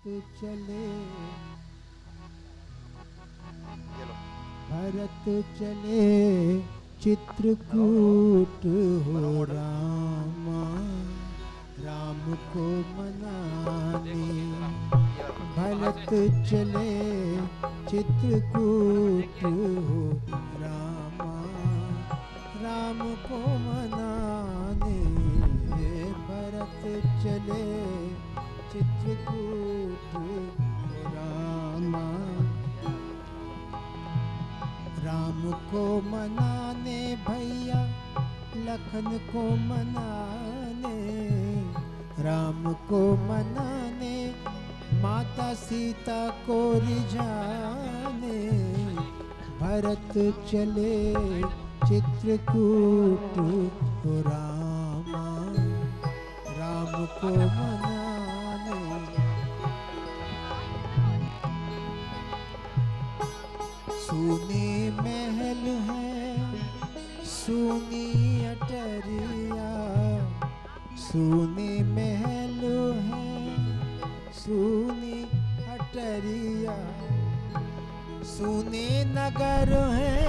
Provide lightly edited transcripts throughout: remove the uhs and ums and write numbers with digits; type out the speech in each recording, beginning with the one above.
चले भरत चले चित्रकूट हो रामा राम को मनाने भरत चले चित्रकूट हो रामा राम को मनाने भरत चले चित्रकूट हो रामा राम को मनाने भैया लखन को मनाने राम को मनाने माता सीता को रिझाने भरत चले चित्रकूट हो रामा राम को मनाने सुने महल है सुनी अटरिया सुने महल है सुनी अटरिया सुने नगर है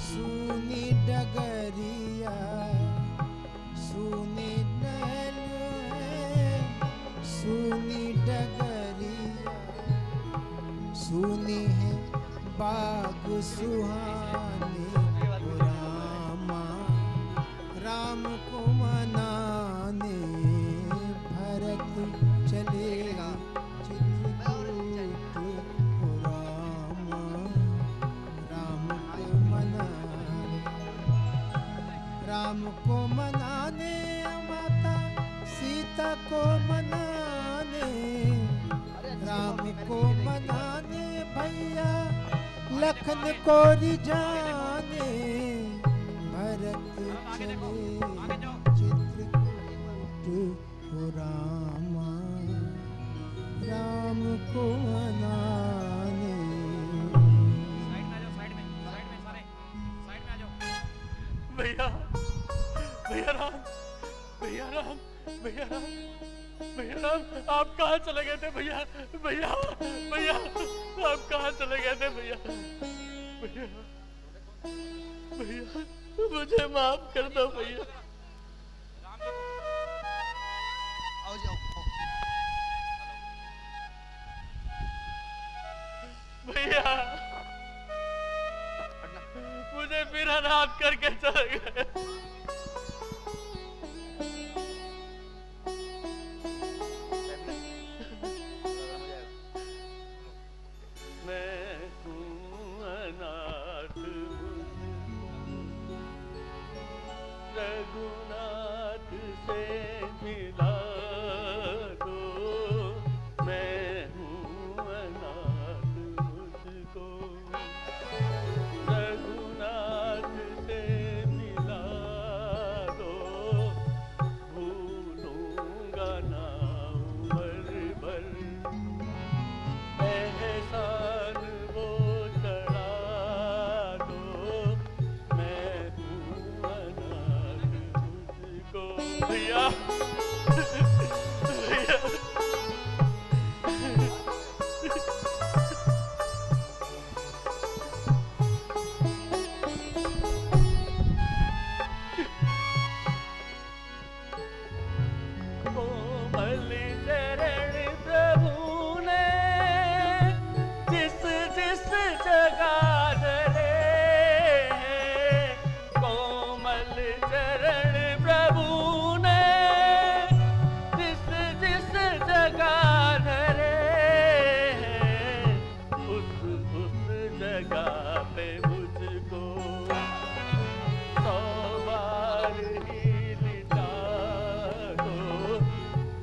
सुनी डगरिया सुने महल है सुनी डगरिया सुनी है बाग सुहाने रामा राम को मनाने भरत चलेगा चित्रकूट हो रामा राम को मनाने राम को मनाने माता सीता को मनाने राम को मनाने भैया लखन को रिझाने भरत चले चित्रकूट हो रामा राम को मनाने भैया भैया राम भैया राम भैया राम भैया राम आप कहाँ चले गए थे भैया भैया भैया आप कहाँ चले गए थे भैया भैया भैया मुझे माफ कर दो भैया भैया मुझे फिर अनाथ करके चले गए रघुनाथ से मिला दो मैं हूँ अनाथ मुझको रघुनाथ से मिला दो भूलूंगा ना उम्र भर एहसान वो चढ़ा दो मैं हूँ अनाथ मुझको भैया भैया कोमल चरण प्रभु ने जिस जिस जगह धरे हैं कोमल चरण प्रभु ने जिस जिस जगह धरे हैं उस जगह पे मुझको 100 बार ही लिटा दो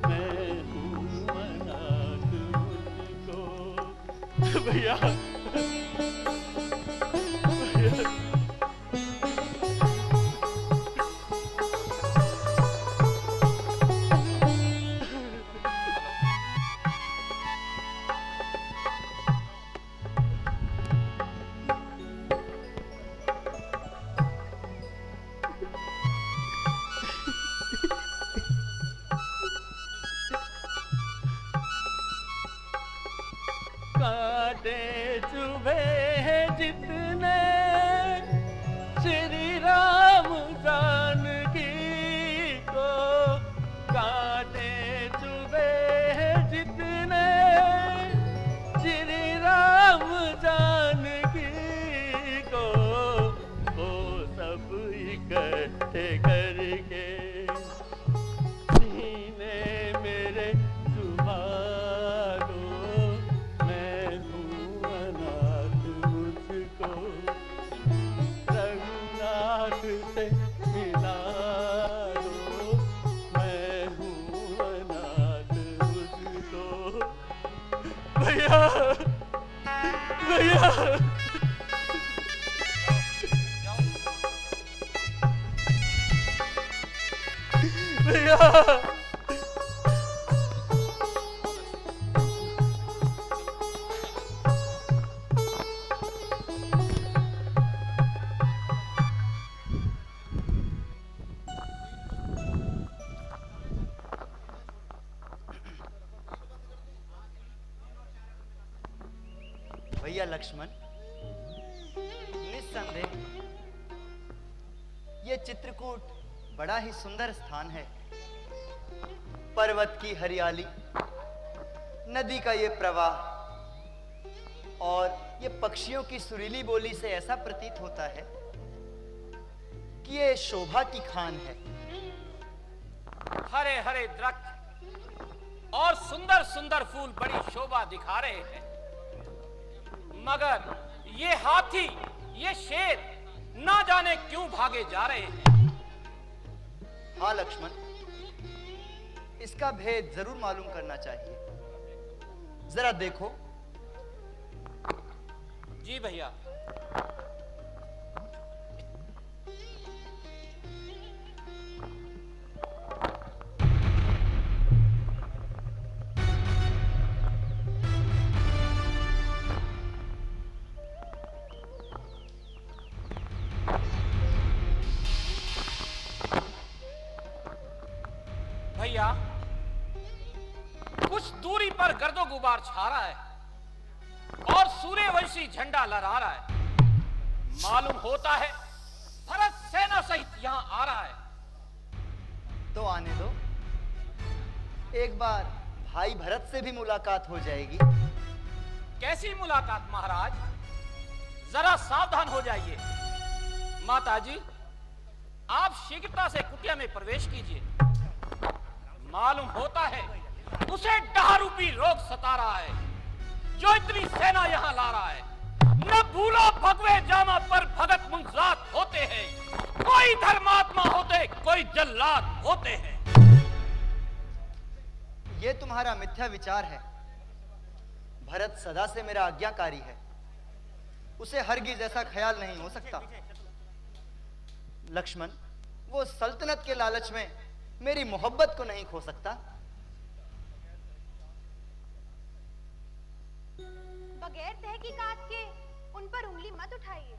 मैं हूँ अनाथ मुझको भैया भैया कांटे चुभे हैं जितने श्री राम जानकी को, कांटे चुभे हैं जितने श्री राम जानकी को, वो सब इकट्ठे करके सीने मेरे चुभा दो। मैं हूँ अनाथ, मुझको रघुनाथ से मिला दो। मैं हूँ अनाथ, मुझको भैया भैया भैया भैया लक्ष्मण, निस्संदेह ये चित्रकूट बड़ा ही सुंदर स्थान है। पर्वत की हरियाली, नदी का ये प्रवाह और ये पक्षियों की सुरीली बोली से ऐसा प्रतीत होता है कि ये शोभा की खान है। हरे हरे दरख्त और सुंदर सुंदर फूल बड़ी शोभा दिखा रहे हैं, मगर ये हाथी, ये शेर ना जाने क्यों भागे जा रहे हैं। हाँ लक्ष्मण, इसका भेद जरूर मालूम करना चाहिए। जरा देखो। जी भैया। भैया, कुछ दूरी पर गर्दो गुबार छा रहा है और सूर्यवंशी झंडा लहरा रहा है। मालूम होता है भरत सेना सहित यहां आ रहा है। तो आने दो, एक बार भाई भरत से भी मुलाकात हो जाएगी। कैसी मुलाकात महाराज, जरा सावधान हो जाइए। माताजी, आप शीघ्रता से कुटिया में प्रवेश कीजिए। मालूम होता है उसे डहारूपी रोग सता रहा है, जो इतनी सेना यहां ला रहा है। न भूलो भगवे जामा पर भगत मुंजात होते हैं, कोई धर्मात्मा होते, कोई जल्लाद होते हैं। ये तुम्हारा मिथ्या विचार है। भरत सदा से मेरा आज्ञाकारी है, उसे हरगिज ऐसा ख्याल नहीं हो सकता। लक्ष्मण, वो सल्तनत के लालच में मेरी मोहब्बत को नहीं खो सकता। बगैर तहकीकात के उन पर उंगली मत उठाइए।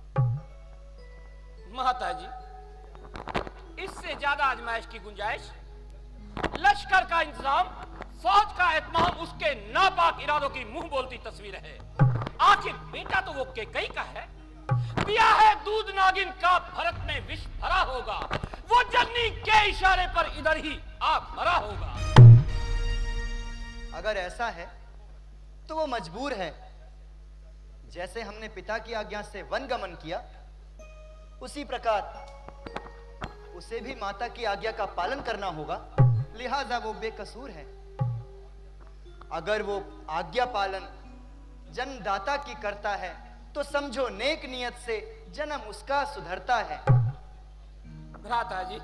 माताजी, इससे ज्यादा आजमाइश की गुंजाइश, लश्कर का इंतजाम, फौज का एहतमाम उसके नापाक इरादों की मुंह बोलती तस्वीर है। आखिर बेटा तो वो कैकई का है, पिया है दूध नागिन का, भरत में विष भरा होगा। वो जननी के इशारे पर इधर ही आ मरा होगा। अगर ऐसा है तो वो मजबूर है। जैसे हमने पिता की आज्ञा से वन गमन किया, उसी प्रकार उसे भी माता की आज्ञा का पालन करना होगा। लिहाजा वो बेकसूर है। अगर वो आज्ञा पालन जन्मदाता की करता है तो समझो नेक नियत से जन्म उसका सुधरता है। भ्राता जी,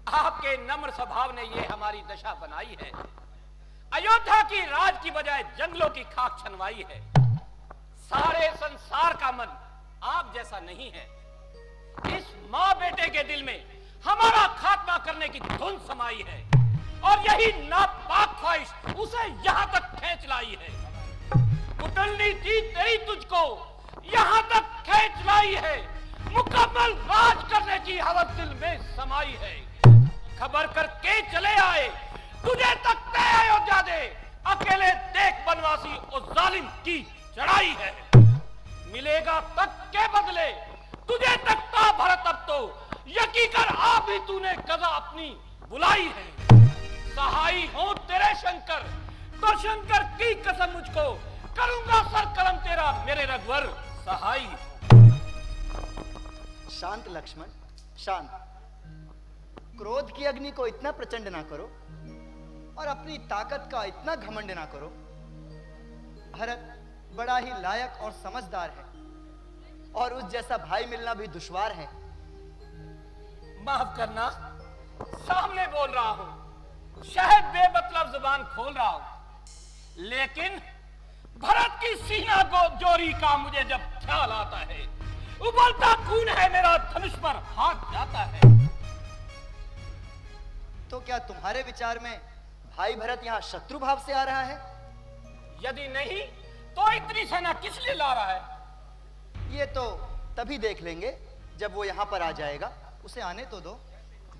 आपके नम्र स्वभाव ने ये हमारी दशा बनाई है। अयोध्या की राज की बजाय जंगलों की खाक छनवाई है। सारे संसार का मन आप जैसा नहीं है। इस माँ बेटे के दिल में हमारा खात्मा करने की धुन समाई है, और यही नापाक ख्वाहिश उसे यहां तक खींच लाई है। कुटलनी थी तेरी तुझको यहां तक खींच लाई है। मुकम्मल राज करने की हवस दिल में समाई है। खबर करके चले आए, तुझे तक अयोध्या दे, अकेले देख बनवासी उस जालिम की चढ़ाई है। मिलेगा तक के बदले तुझे तकता भरत। अब तो यकीन कर आप ही तूने कजा अपनी बुलाई है। सहाई हो तेरे शंकर तो शंकर की कसम मुझको करूंगा सर कलम तेरा मेरे रघुवर सहाई। शांत लक्ष्मण, शांत। क्रोध की अग्नि को इतना प्रचंड ना करो और अपनी ताकत का इतना घमंड ना करो। भरत बड़ा ही लायक और समझदार है और उस जैसा भाई मिलना भी दुश्वार है। माफ करना, सामने बोल रहा हूं, शायद बेमतलब जुबान खोल रहा हूं, लेकिन भरत की सीना को जोरी का मुझे जब ख्याल आता है, उबलता खून है मेरा धनुष पर हाथ जाता है। तो क्या तुम्हारे विचार में भाई भरत यहां शत्रु भाव से आ रहा है? यदि नहीं तो इतनी सेना किस लिए ला रहा है? ये तो तभी देख लेंगे जब वो यहां पर आ जाएगा। उसे आने तो दो।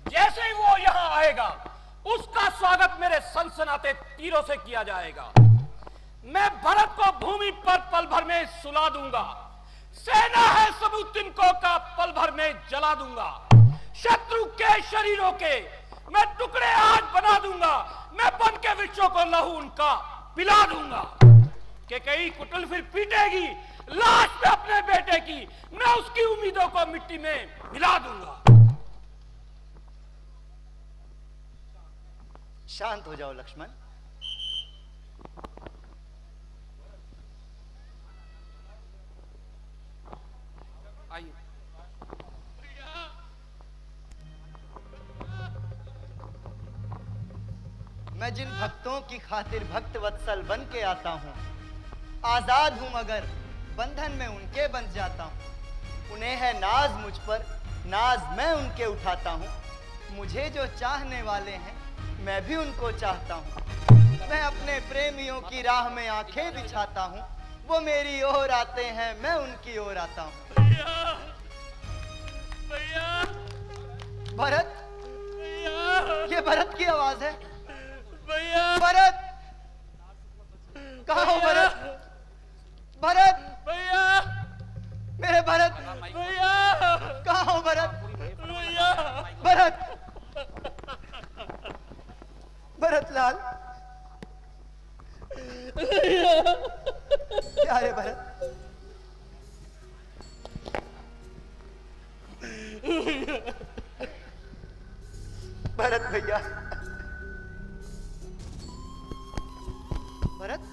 जैसे ही वो यहां आएगा उसका स्वागत मेरे सनसनाते तीरों से किया जाएगा। मैं भरत को भूमि पर पल भर में सुला दूंगा। सेना है सबूत तिनको का पल भर में जला दूंगा। शत्रु के शरीरों के मैं टुकड़े आज बना दूंगा। मैं बन के वृक्षों को लहू उनका पिला दूंगा। कि कई कुटिल फिर पीटेगी लाश पे अपने बेटे की, मैं उसकी उम्मीदों को मिट्टी में मिला दूंगा। शांत हो जाओ लक्ष्मण। आइए। मैं जिन भक्तों की खातिर भक्त वत्सल बन के आता हूं, आजाद हूं मगर बंधन में उनके बंध जाता हूं। उन्हें है नाज मुझ पर, नाज मैं उनके उठाता हूं। मुझे जो चाहने वाले हैं मैं भी उनको चाहता हूं। मैं अपने प्रेमियों की राह में आंखें बिछाता हूं। वो मेरी ओर आते हैं, मैं उनकी ओर आता हूं। भैया, भैया, भरत, भैया, ये भरत की आवाज है। भैया, भरत, कहाँ हो भरत? भरत, भैया, मेरे भरत, भैया, कहाँ हो भरत? भैया, भरत, भरत लाल, क्या है भरत? भरत भैया, भरत,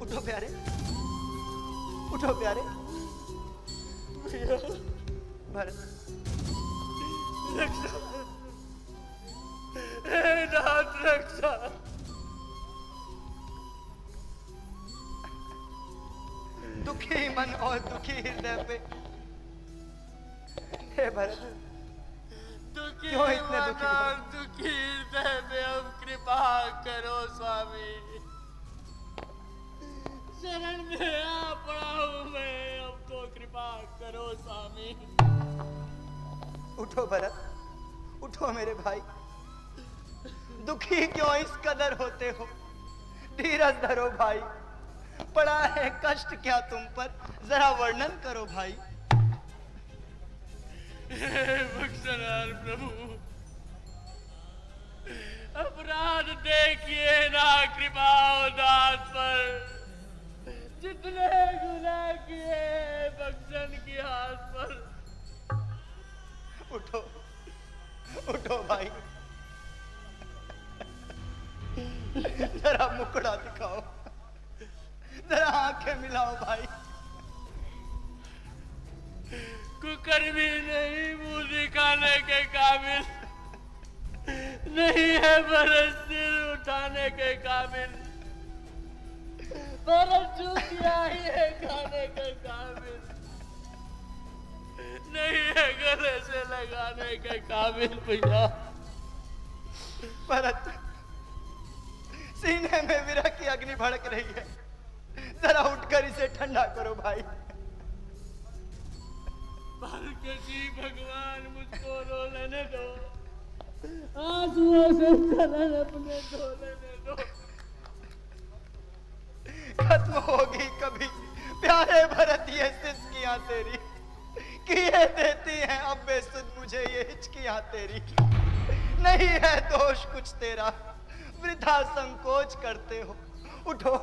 उठो प्यारे, उठो प्यारे। भरत, रक्षा, हे नाथ रक्षा। दुखी मन और दुखी हृदय पे हे भरत, दुखी क्यों इतने दुखी हो? मन, दुखी हृदय में अब कृपा करो स्वामी। शरण में आ पड़ा हूं मैं, अब तो कृपा करो स्वामी। उठो भरत, उठो मेरे भाई। दुखी क्यों इस कदर होते हो? धीरज धरो भाई। पड़ा है कष्ट क्या तुम पर, जरा वर्णन करो भाई। हे बख्शनार प्रभु, अपराध देखिए ना कृपा दास पर। जितने गुनाह किए बख्शन की हाथ पर। उठो, उठो भाई। जरा मुकड़ा दिखाओ, जरा आंखें मिलाओ भाई। कुकर्मी नहीं, मुंह दिखाने के काबिल नहीं है, भरत सिर उठाने के काबिल। भरत चूतिया ही है खाने के काबिल नहीं है, गले से लगाने के काबिल। भैया, भरत, सीने में विरह की अग्नि भड़क रही है, जरा उठकर इसे ठंडा करो भाई। जी भगवान, मुझको रो लेने दो, आंसुओं से चलन अपने धो लेने दो। खत्म होगी कभी प्यारे भरत ये सिसकियां तेरी, किए देती हैं अब बेसुध मुझे ये हिचकियां तेरी। नहीं है दोष कुछ तेरा, वृथा संकोच करते हो। उठो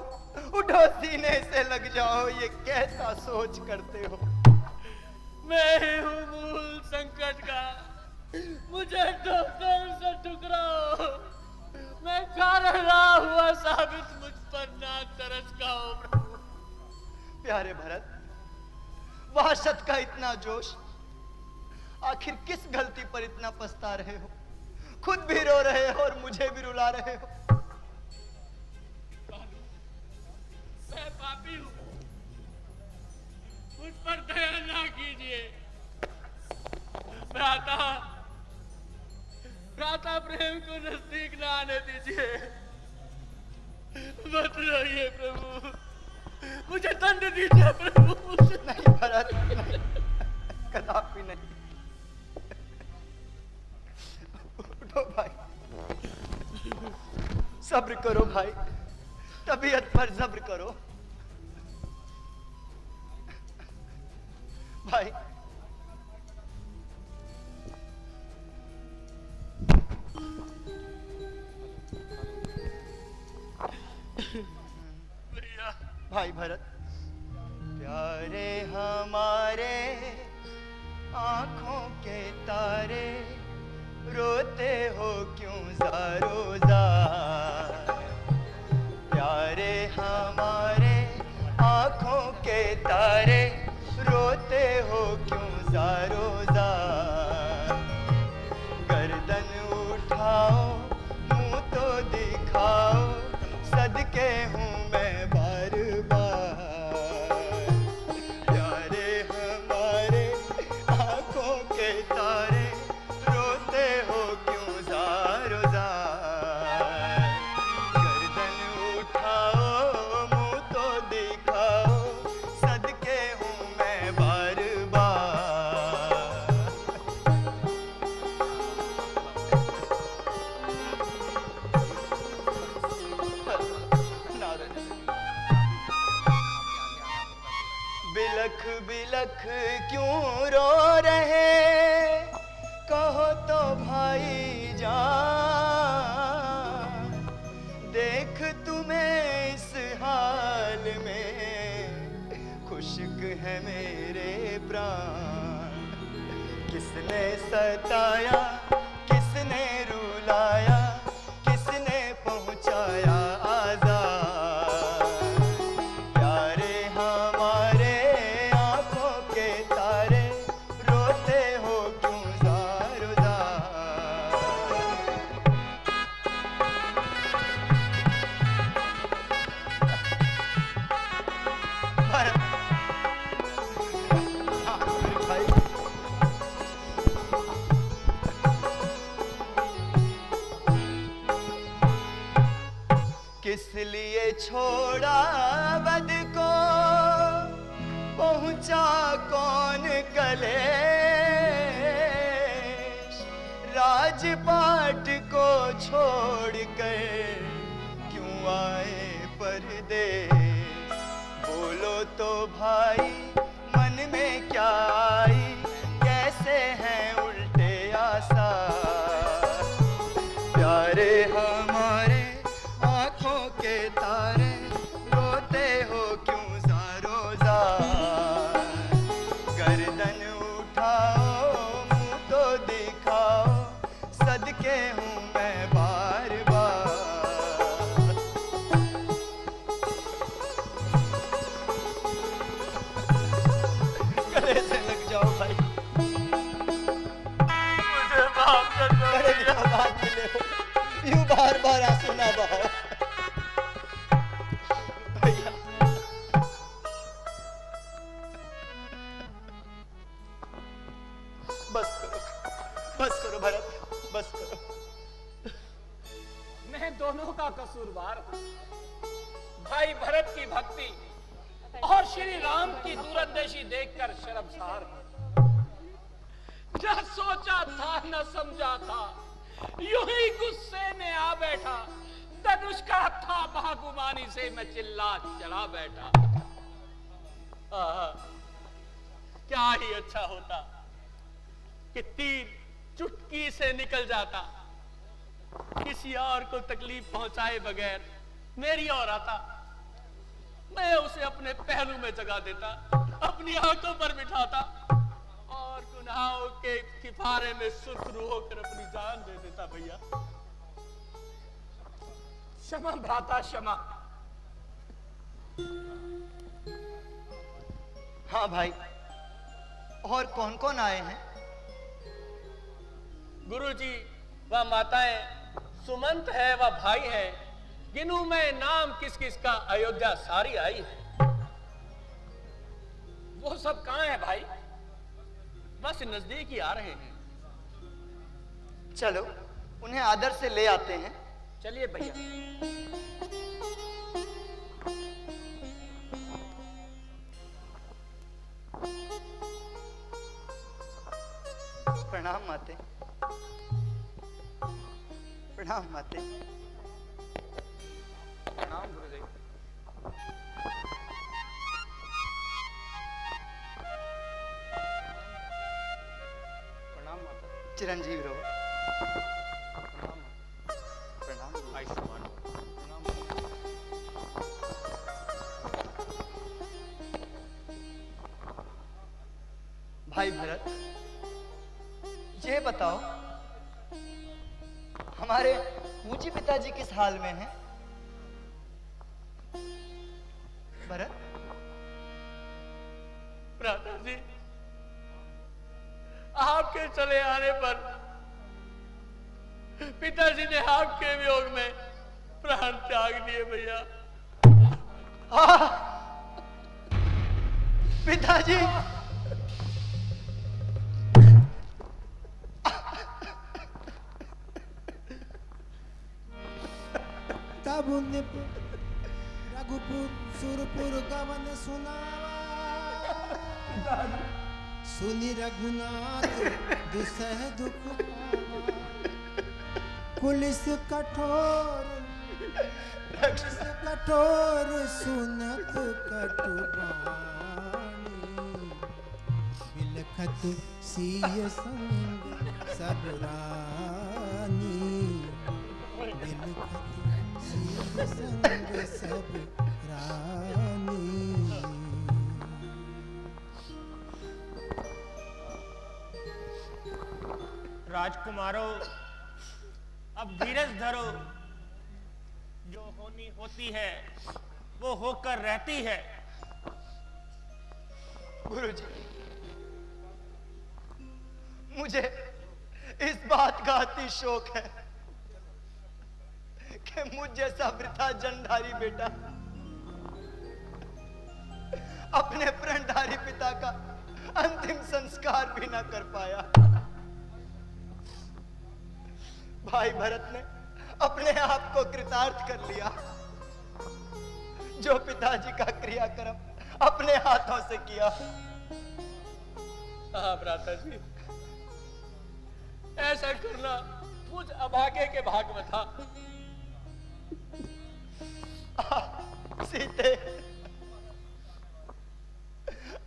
उठो सीने से लग जाओ, ये कैसा सोच करते हो। मैं ही हूँ मूल संकट का, मुझे ठोकर से ठुकराओ। मैं रहा हुआ साबित मुझ पर ना तरस का हो प्रभु। प्यारे भरत, वहशत का इतना जोश, आखिर किस गलती पर इतना पछता रहे हो? खुद भी रो रहे हो और मुझे भी रुला रहे हो। मैं पापी हूँ, मुझ पर दया ना कीजिए। भ्राता प्रेम को नजदीक ना आने दीजिए। मत रोइए प्रभु, मुझे दंड दीजिए प्रभु। नहीं भरत, नहीं, कदापि नहीं। उठो भाई, सब्र करो भाई, तबीयत पर सब्र करो भाई। भाई भरत, प्यारे हमारे आंखों के तारे, रोते हो क्यों ज़ारो ज़ार। प्यारे हमारे आंखों के तारे, रोते हो क्यों ज़ारो ज़ार। गर्दन उठाओ, मुंह तो दिखाओ, सदके हूँ मैं बार बार। प्यारे हमारे आंखों के तारे, रोते हो क्यों ज़ारो ज़ार। गर्दन उठाओ, मुंह तो दिखाओ, सदके हूँ मैं बार बार। बिलख बिलख क्यों रो रहे, कहो तो भाई जान। देख तुम्हें इस हाल में, खुशक है मेरे प्राण। किसने सताया, किसने रुलाया, किसने पहुंचाया आज़ाद। प्यारे हमारे आंखों के तारे, रोते हो क्यों ज़ारो ज़ार। भरत, भाई किस लिए छोड़ा बद को, पहुंचा कौन कलेश। राजपाट को छोड़कर क्यों आए परदेश। बोलो तो भाई मन में क्या आई, कैसे हैं उल्टे आसार। प्यारे हमारे आंखों के तारे, रोते हो क्यों ज़ारो ज़ार। गर्दन उठाओ, मुंह तो दिखाओ, सदके हूँ मैं बार बार। गले से लग जाओ भाई, मुझे माफ कर दो बड़े दिनों बाद मिले हो, यूं बार बार आंसू ना बहाओ भैया। बस करो भरत, बस करो। मैं दोनों का कसूरवार हूं। भाई भरत की भक्ति और श्री राम की दूरंदेशी देखकर शर्मसार हूं। न सोचा था न समझा था, यूं ही गुस्से में आ बैठा। धनुष का था गुमानी से मैं चिल्ला चढ़ा बैठा। आहा, क्या ही अच्छा होता कि तीर चुटकी से निकल जाता, किसी और को तकलीफ पहुंचाए बगैर मेरी ओर आता, मैं उसे अपने पहलू में जगा देता, अपनी आंखों पर बिठाता और गुनाहों के किफारे में सुरखरू होकर अपनी जान दे देता। भैया क्षमा भ्राता क्षमा। हाँ भाई, और कौन कौन आए हैं? गुरुजी व माताएं, सुमंत है व भाई है, गिनूं मैं नाम किस किस का, अयोध्या सारी आई है। वो सब कहां है भाई? बस नजदीक ही आ रहे हैं। चलो उन्हें आदर से ले आते हैं। चलिए भैया। प्रणाम माते। प्रणाम माते। प्रणाम गुरुदेव। प्रणाम माता। चिरंजीव रहो। प्रणाम प्रणाम। आयुष्मान भव। प्रणाम। भाई भरत, ये बताओ हमारे पूज्य पिताजी किस हाल में हैं? भरत, भ्राता जी, आपके चले आने पर पिताजी ने आपके वियोग में प्राण त्याग दिए। भैया पिताजी, तब निप रघुपुर सुरपुर गवन सुनावा, सुनि रघुनाथ दुसह दुख पावा। पुलिस कठोर सुनत कटुबानी, बिलखत सिय संग सब रानी, बिलखत सिय संग सब रानी। राजकुमारों, अब धीरज धरो। जो होनी होती है वो होकर रहती है। गुरुजी, मुझे इस बात का अति शौक है कि मुझ जैसा वृथा जन्मधारी बेटा अपने प्रणधारी पिता का अंतिम संस्कार भी ना कर पाया। भाई भरत ने अपने आप को कृतार्थ कर लिया, जो पिताजी का क्रियाक्रम अपने हाथों से किया। हाँ भ्राता जी, ऐसा करना मुझ अभागे के भाग में था। सीते,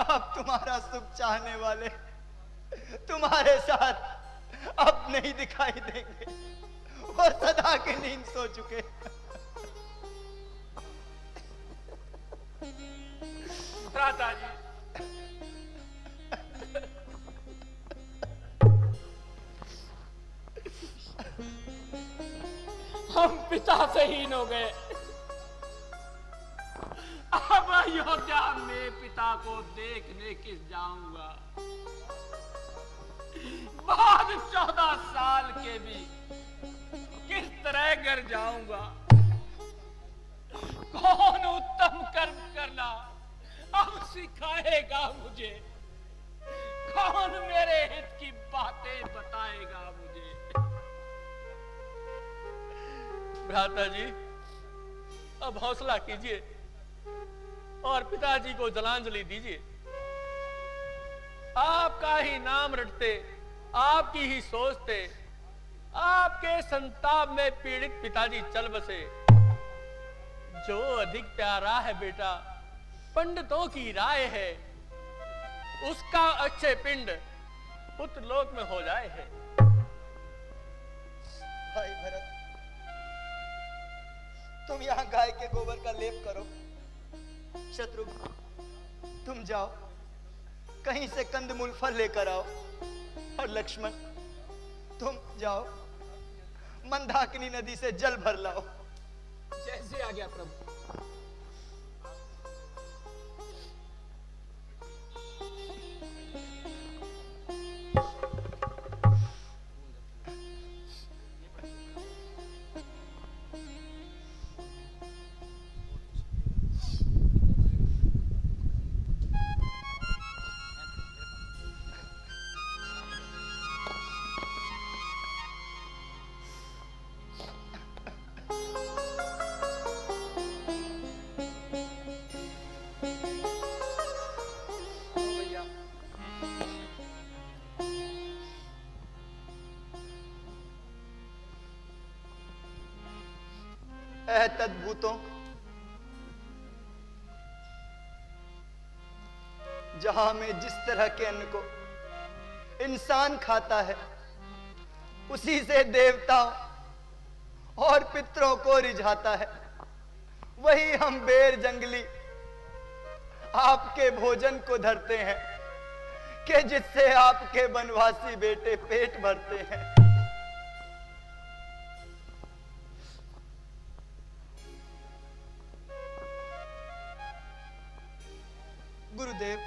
अब तुम्हारा सुख चाहने वाले तुम्हारे साथ अब नहीं दिखाई देंगे, वो सदा की नींद सो चुके। भ्राता जी, हम पिता से हीन हो गए। अब अयोध्या में पिता को देखने किस जाऊंगा? बाद 14 साल के भी किस तरह घर जाऊंगा? कौन उत्तम कर्म करना अब सिखाएगा मुझे? कौन मेरे हित की बातें बताएगा मुझे? भ्राता जी, अब हौसला कीजिए और पिताजी को जलांजलि दीजिए। आपका ही नाम रटते, आपकी ही सोचते, आपके संताप में पीड़ित पिताजी चल बसे। जो अधिक प्यारा है बेटा, पंडितों की राय है, उसका अक्षय पिंड पुत्रलोक में हो जाए है। भाई भरत, तुम यहाँ गाय के गोबर का लेप करो। शत्रुघ्न, तुम जाओ कहीं से कंदमूल फल लेकर आओ। और लक्ष्मण, तुम जाओ मंदाकिनी नदी से जल भर लाओ। जैसे आ गया प्रभु। तद्भूतों, जहां में जिस तरह के अन्न को इंसान खाता है, उसी से देवताओं और पितरों को रिझाता है, वही हम बेर जंगली आपके भोजन को धरते हैं कि जिससे आपके वनवासी बेटे पेट भरते हैं। गुरुदेव,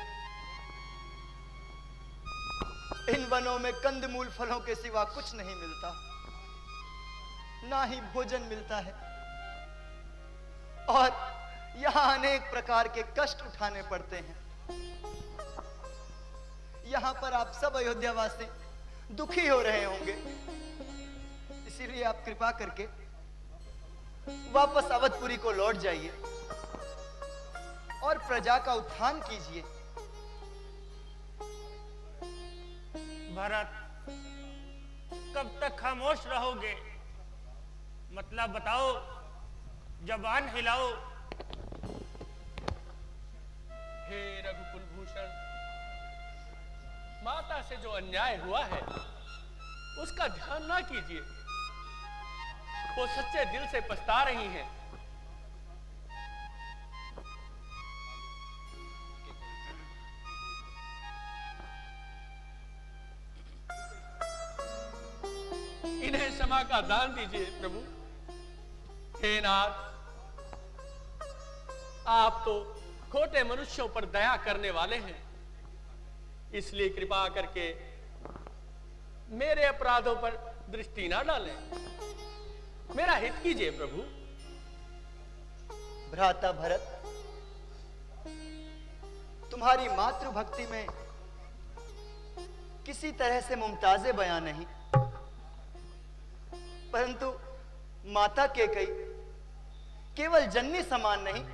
इन वनों में कंदमूल फलों के सिवा कुछ नहीं मिलता, ना ही भोजन मिलता है, और यहां अनेक प्रकार के कष्ट उठाने पड़ते हैं। यहां पर आप सब अयोध्यावासी दुखी हो रहे होंगे, इसीलिए आप कृपा करके वापस अवधपुरी को लौट जाइए और प्रजा का उत्थान कीजिए। भरत, कब तक खामोश रहोगे? मतलब बताओ, जबान हिलाओ। हे रघुकुल भूषण, माता से जो अन्याय हुआ है उसका ध्यान ना कीजिए। वो सच्चे दिल से पछता रही हैं। इन्हें क्षमा का दान दीजिए प्रभु। हे नाथ, आप तो खोटे मनुष्यों पर दया करने वाले हैं, इसलिए कृपा करके मेरे अपराधों पर दृष्टि ना डालें। मेरा हित कीजिए प्रभु। भ्राता भरत, तुम्हारी मातृभक्ति में किसी तरह से मुमताज़े बयां नहीं, परंतु माता के कई केवल जननी समान नहीं,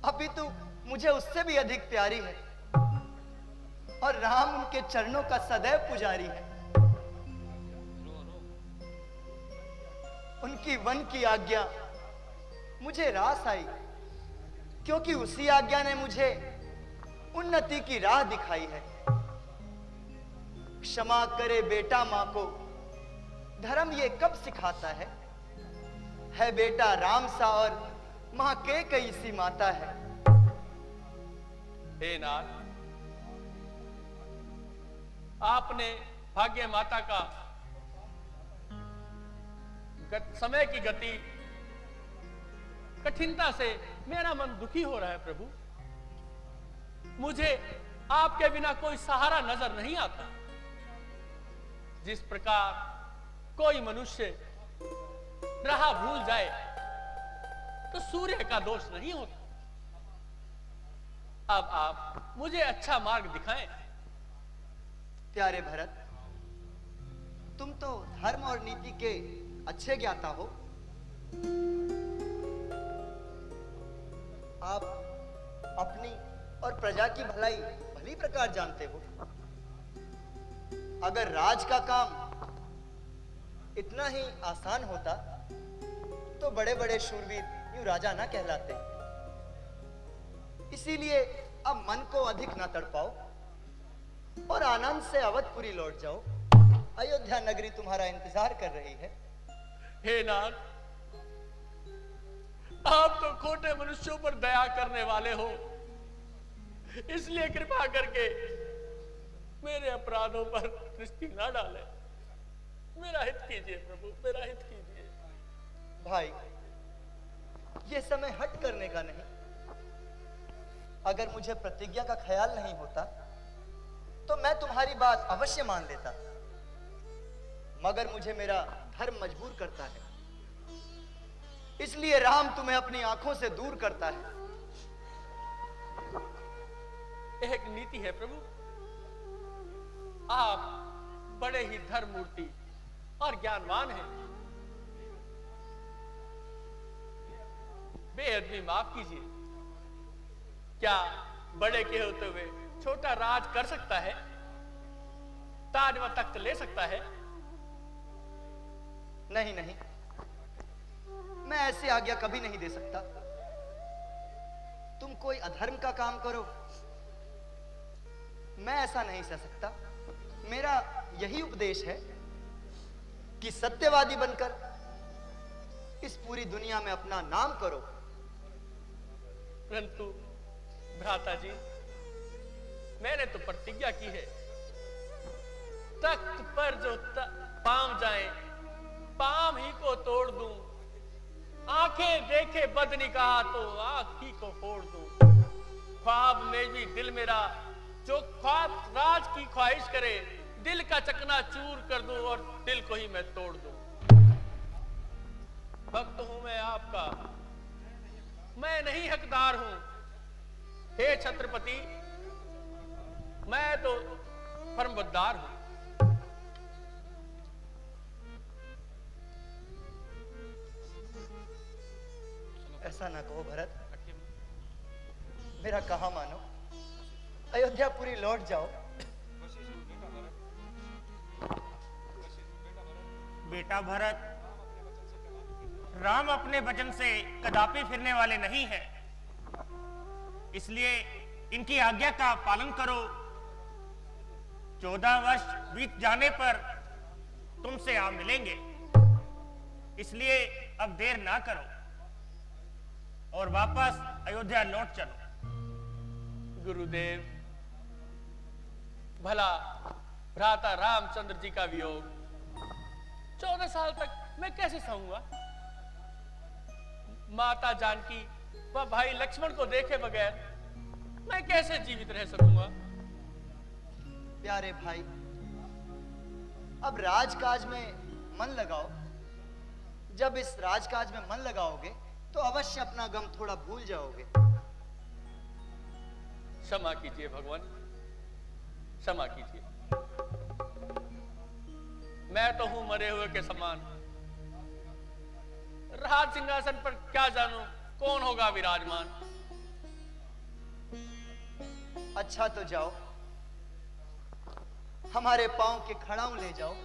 अपितु मुझे उससे भी अधिक प्यारी है, और राम उनके चरणों का सदैव पुजारी है। उनकी वन की आज्ञा मुझे रास आई, क्योंकि उसी आज्ञा ने मुझे उन्नति की राह दिखाई है। क्षमा करे बेटा मां को, धर्म ये कब सिखाता है बेटा राम सा और मां के कई सी माता है। हे नाथ, आपने भाग्य माता का समय की गति कठिनता से मेरा मन दुखी हो रहा है प्रभु। मुझे आपके बिना कोई सहारा नजर नहीं आता। जिस प्रकार कोई मनुष्य राह भूल जाए तो सूर्य का दोष नहीं होता। अब आप मुझे अच्छा मार्ग दिखाएं। प्यारे भरत, तुम तो धर्म और नीति के अच्छे ज्ञाता हो। आप अपनी और प्रजा की भलाई भली प्रकार जानते हो। अगर राज का काम इतना ही आसान होता तो बड़े बड़े शूरवीर विष्णु राजा ना कहलाते। इसीलिए अब मन को अधिक ना तड़पाओ और आनंद से अवधपुरी लौट जाओ। अयोध्या नगरी तुम्हारा इंतजार कर रही है। हे नाथ, आप तो खोटे मनुष्यों पर दया करने वाले हो, इसलिए कृपा करके मेरे अपराधों पर दृष्टि ना डालें। मेरा हित कीजिए प्रभु, मेरा हित कीजिए। भाई, ये समय हट करने का नहीं। अगर मुझे प्रतिज्ञा का ख्याल नहीं होता तो मैं तुम्हारी बात अवश्य मान लेता, मगर मुझे मेरा धर्म मजबूर करता है, इसलिए राम तुम्हें अपनी आंखों से दूर करता है। एक नीति है प्रभु, आप बड़े ही धर्ममूर्ति और ज्ञानवान हैं। बेअदबी माफ कीजिए। क्या बड़े के होते हुए छोटा राज कर सकता है? ताज व तख्त ले सकता है? नहीं नहीं, मैं ऐसी आज्ञा कभी नहीं दे सकता। तुम कोई अधर्म का काम करो, मैं ऐसा नहीं सह सकता। मेरा यही उपदेश है कि सत्यवादी बनकर इस पूरी दुनिया में अपना नाम करो। परंतु भ्राता जी, मैंने तो प्रतिज्ञा की है, तख्त पर जो पांव जाए पांव ही को तोड़ दूं, आंखें देखे बदनिगाह तो आंख ही को फोड़ दूं। ख्वाब में भी दिल मेरा जो ख्वाब राज की ख्वाहिश करे, दिल का चकना चूर कर दूं और दिल को ही मैं तोड़ दूं। भक्त हूं मैं आपका, मैं नहीं हकदार हूं। हे छत्रपति, मैं तो परमबद्धार हूं। ऐसा ना कहो भरत, मेरा कहा मानो। अयोध्यापुरी लौट जाओ। बेटा भरत, राम अपने वचन से कदापि फिरने वाले नहीं है, इसलिए इनकी आज्ञा का पालन करो। 14 वर्ष बीत जाने पर तुमसे आ मिलेंगे, इसलिए अब देर ना करो और वापस अयोध्या लौट चलो। गुरुदेव, भला भ्राता रामचंद्र जी का वियोग 14 साल तक मैं कैसे सहूंगा? माता जानकी व भाई लक्ष्मण को देखे बगैर मैं कैसे जीवित रह सकूंगा? प्यारे भाई, अब राजकाज में मन लगाओ। जब इस राजकाज में मन लगाओगे तो अवश्य अपना गम थोड़ा भूल जाओगे। क्षमा कीजिए भगवान, क्षमा कीजिए। मैं तो हूं मरे हुए के समान। राज सिंहासन पर क्या जानू कौन होगा विराजमान। अच्छा तो जाओ, हमारे पांव के खड़ाऊ ले जाओ।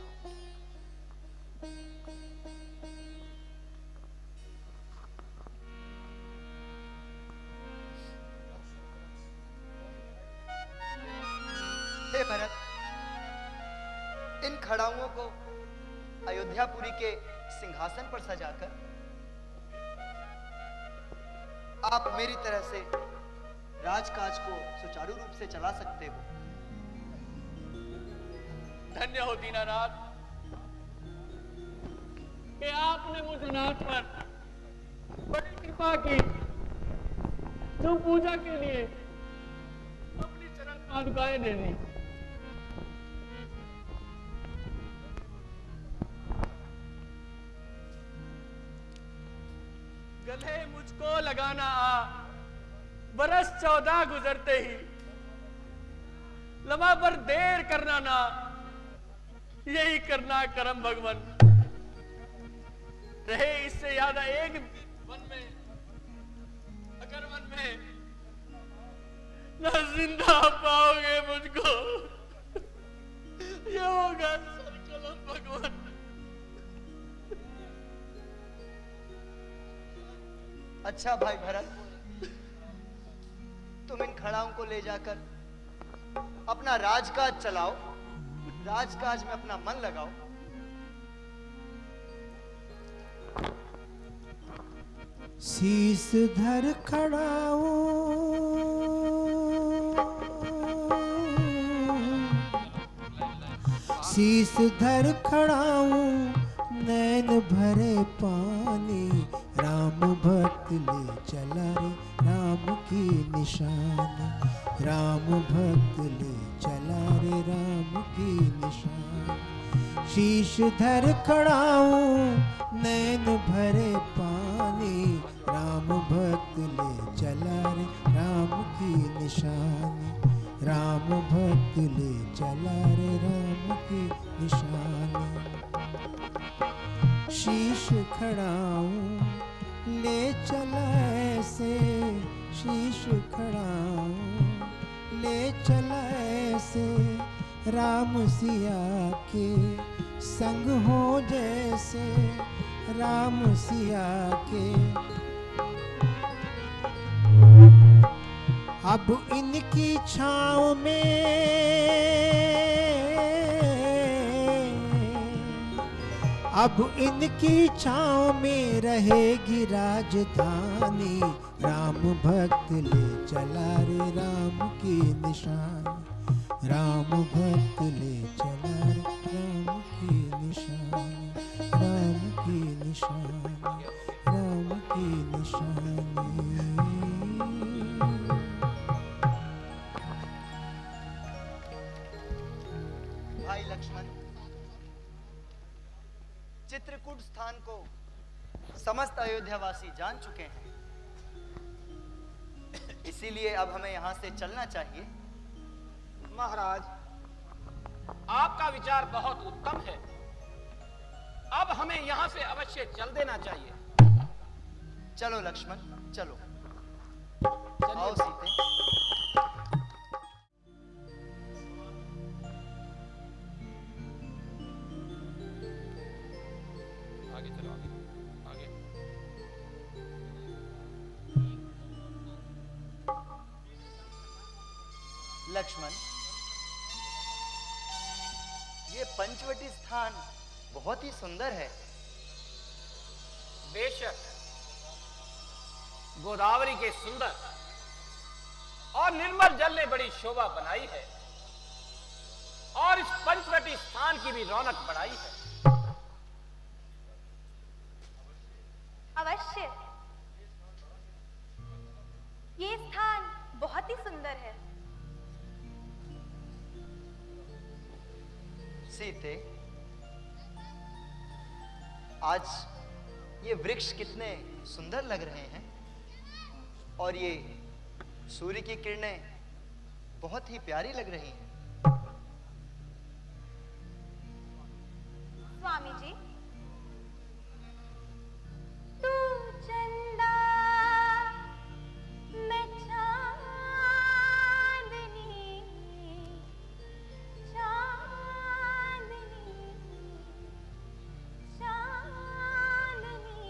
हे भरत, इन खड़ाऊओं को अयोध्यापुरी के सिंहासन पर सजाकर आप मेरी तरह से राजकाज को सुचारू रूप से चला सकते हो। धन्य हो दीनानाथ कि आपने मुझ अनाथ पर बड़ी कृपा की, जो पूजा के लिए अपनी चरण पादुकाएं दे दी। गले मुझको लगाना आ, बरस 14 गुजरते ही लम्हा पर देर करना ना, यही करना करम भगवान। रहे इससे ज्यादा एक वन में, अगर वन में न जिंदा पाओगे मुझको, ये होगा सरकलम भगवान। अच्छा भाई भरत, तुम इन खड़ाओं को ले जाकर अपना राजकाज चलाओ, राजकाज में अपना मन लगाओ। शीस धर खड़ाओ, शीस धर खड़ाऊं, नैन भरे पानी, राम भक्त ले चला रे राम की निशानी, राम भक्त ले चला रे राम की निशानी। शीश धर खड़ाऊं, नैन भरे पानी, राम भक्त ले चला रे राम की निशानी, राम भक्त ले चला रे राम की निशानी। शीश खड़ाऊं ले चला ऐसे, शीश खड़ाऊं ले चला ऐसे, राम सिया के संग हो जैसे, राम सिया के। अब इनकी छाँव में, अब इनकी छाँव में रहेगी राजधानी, राम भक्त ले चला रे राम की निशानी, राम भक्त ले चला रे राम की निशानी, राम की निशानी, राम की निशानी। भाई लक्ष्मण, चित्रकूट स्थान को समस्त अयोध्यावासी जान चुके हैं, इसीलिए अब हमें यहां से चलना चाहिए। महाराज, आपका विचार बहुत उत्तम है। अब हमें यहां से अवश्य चल देना चाहिए। चलो लक्ष्मण, चलो। चलिए। आओ सीते। आगे चलो, आगे आगे। लक्ष्मण, ये पंचवटी स्थान बहुत ही सुंदर है। बेशक गोदावरी के सुंदर और निर्मल जल ने बड़ी शोभा बनाई है और इस पंचवटी स्थान की भी रौनक बढ़ाई है। अवश्य, ये स्थान बहुत ही सुंदर है। सीते, आज ये वृक्ष कितने सुंदर लग रहे हैं और ये सूर्य की किरणें बहुत ही प्यारी लग रही हैं। स्वामी जी, तू चंदा मैं चांदनी, चांदनी, चांदनी,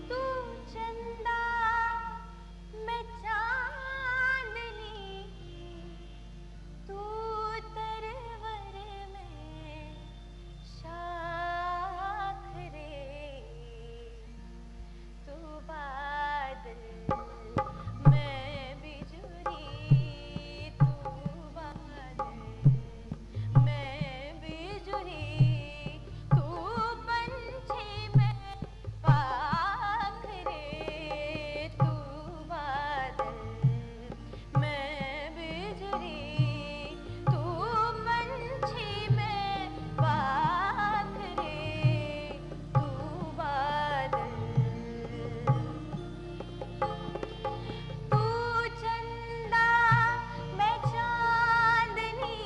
तू चंदा मैं चांदनी, तू तरवर में शाख रे, तू बादल मैं बिजुरी, तू बादल मैं बिजुरी, तू पंछी मैं पाख रे, तू बादल मैं बिजुरी, तू पंछी मैं पाख रे, तू बादल, तू चंदा मैं चांदनी।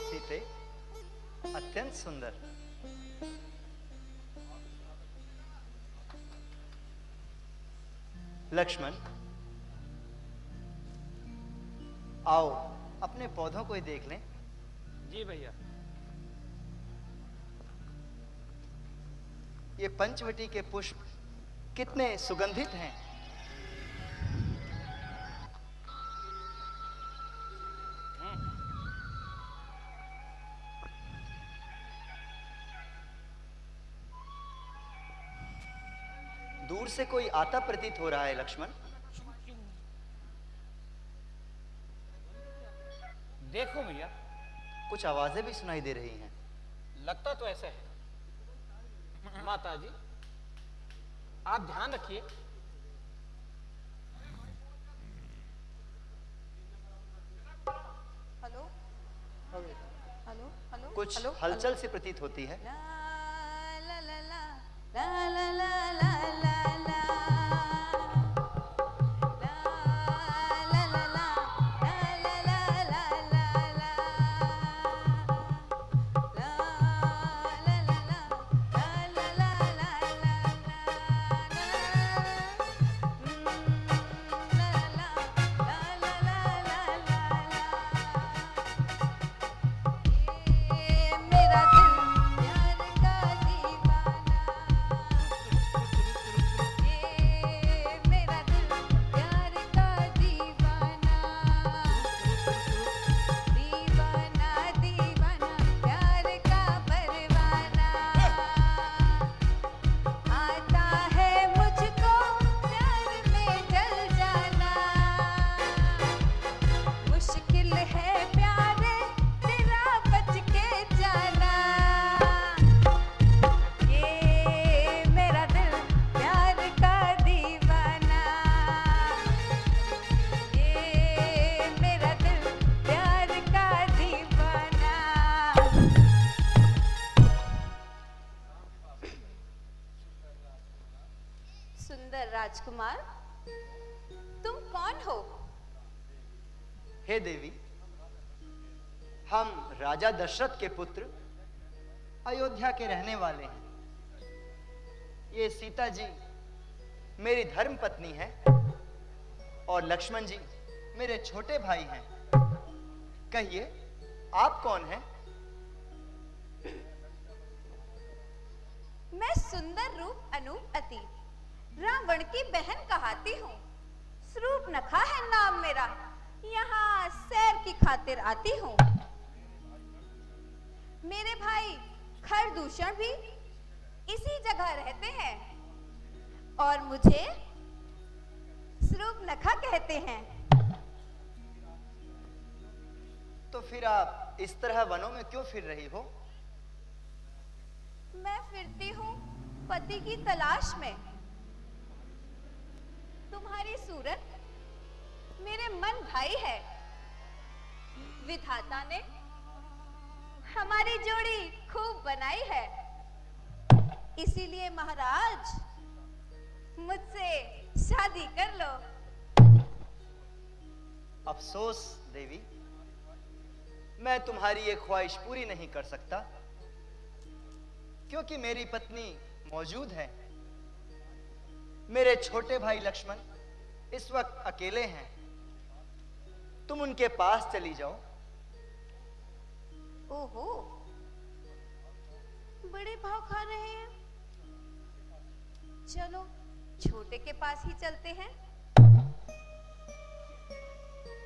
सीते, अत्यंत सुंदर। लक्ष्मण, आओ अपने पौधों को ही देख लें। जी भैया। ये पंचवटी के पुष्प कितने सुगंधित हैं। दूर से कोई आता प्रतीत हो रहा है लक्ष्मण। देखो भैया, कुछ आवाजें भी सुनाई दे रही हैं। लगता तो ऐसा है। माता जी, आप ध्यान रखिए। हेलो हेलो हेलो कुछ हेलो हलचल सी प्रतीत होती है। ला ला ला ला ला ला ला ला ला ला ला ला ला मेरा दिल प्यार का दीवाना, ये मेरा दिल प्यार का दीवाना, दीवाना दीवाना प्यार का परवाना, आता है मुझको प्यार में जल जाना, मुश्किल है प्यारे तेरा बच के जाना, ये मेरा दिल प्यार का दीवाना, ये मेरा दिल प्यार का दीवाना। सुंदर राजकुमार, तुम कौन हो? हे देवी, हम राजा दशरथ के पुत्र अयोध्या के रहने वाले हैं। ये सीता जी मेरी धर्म पत्नी है और लक्ष्मण जी मेरे छोटे भाई हैं। कहिए, आप कौन हैं? मैं सुंदर रूप अनूप अति रावण की बहन कहाती हूँ। स्वरूप नखा है नाम मेरा, यहाँ सैर की खातिर आती हूँ। मेरे भाई खरदूषण भी इसी जगह रहते हैं और मुझे स्वरूप नखा कहते हैं। तो फिर आप इस तरह वनों में क्यों फिर रही हो? मैं फिरती हूँ पति की तलाश में। तुम्हारी सूरत मेरे मन भाई है। विधाता ने हमारी जोड़ी खूब बनाई है, इसीलिए महाराज मुझसे शादी कर लो। अफसोस देवी, मैं तुम्हारी ये ख्वाहिश पूरी नहीं कर सकता, क्योंकि मेरी पत्नी मौजूद है। मेरे छोटे भाई लक्ष्मण इस वक्त अकेले हैं। तुम उनके पास चली जाओ। ओहो, बड़े भाव खा रहे हैं। चलो छोटे के पास ही चलते हैं।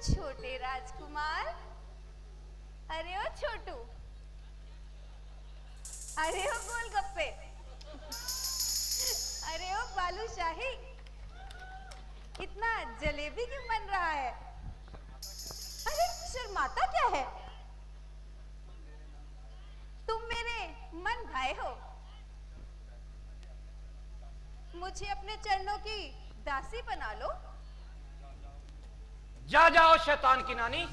छोटे राजकुमार, अरे ओ छोटू, अरे ओ गोलगप्पे, अरे ओ बालूशाही, इतना जलेबी क्यों बन रहा है? अरे शर्माता क्या है? तुम मेरे मन भाई हो। मुझे अपने चरणों की दासी बना लो। जा जाओ शैतान की नानी,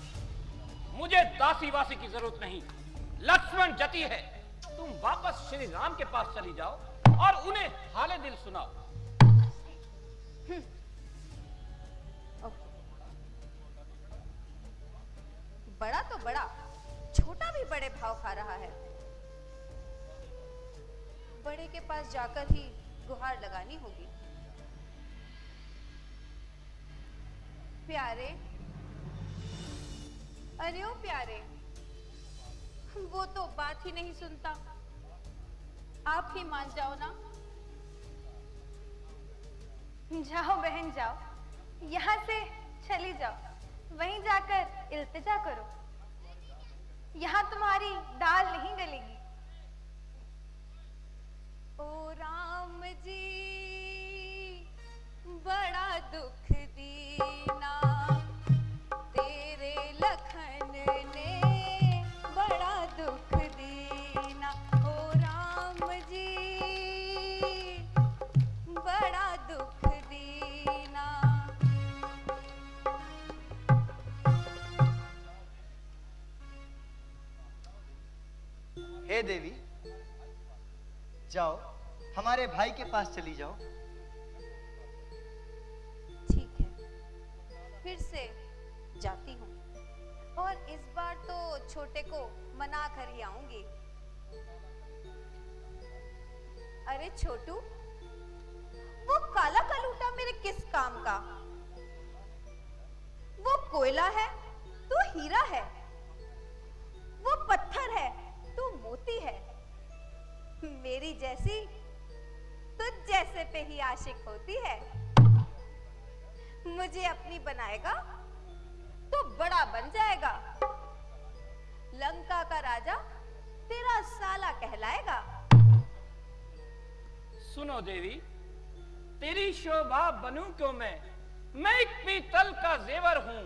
मुझे दासी वासी की जरूरत नहीं। लक्ष्मण जति है, तुम वापस श्री राम के पास चली जाओ और उन्हें हाले दिल सुनाओ। बड़ा तो बड़ा, छोटा भी बड़े भाव खा रहा है। बड़े के पास जाकर ही गुहार लगानी होगी। प्यारे, अरे ओ प्यारे, वो तो बात ही नहीं सुनता। आप ही मान जाओ ना। जाओ बहन जाओ, यहाँ से चली जाओ, वहीं जाकर इल्तिजा करो। यहाँ तुम्हारी दाल नहीं गलेगी। ओ राम जी बड़ा दुख दीना, तेरे लखन ने बड़ा दुख दीना। ओ राम जी बड़ा दुख दीना। हे देवी, जाओ हमारे भाई के पास चली जाओ। ठीक है, फिर से जाती हूँ, और इस बार तो छोटे को मना कर ही आऊंगी। अरे छोटू, वो काला कलूटा मेरे किस काम का? वो कोयला है, तू हीरा है। वो पत्थर है, तू मोती है। मेरी जैसी तुझ जैसे पे ही आशिक होती है। मुझे अपनी बनाएगा तो बड़ा बन जाएगा। लंका का राजा तेरा साला कहलाएगा। सुनो देवी, तेरी शोभा बनूं क्यों मैं एक पीतल का जेवर हूं।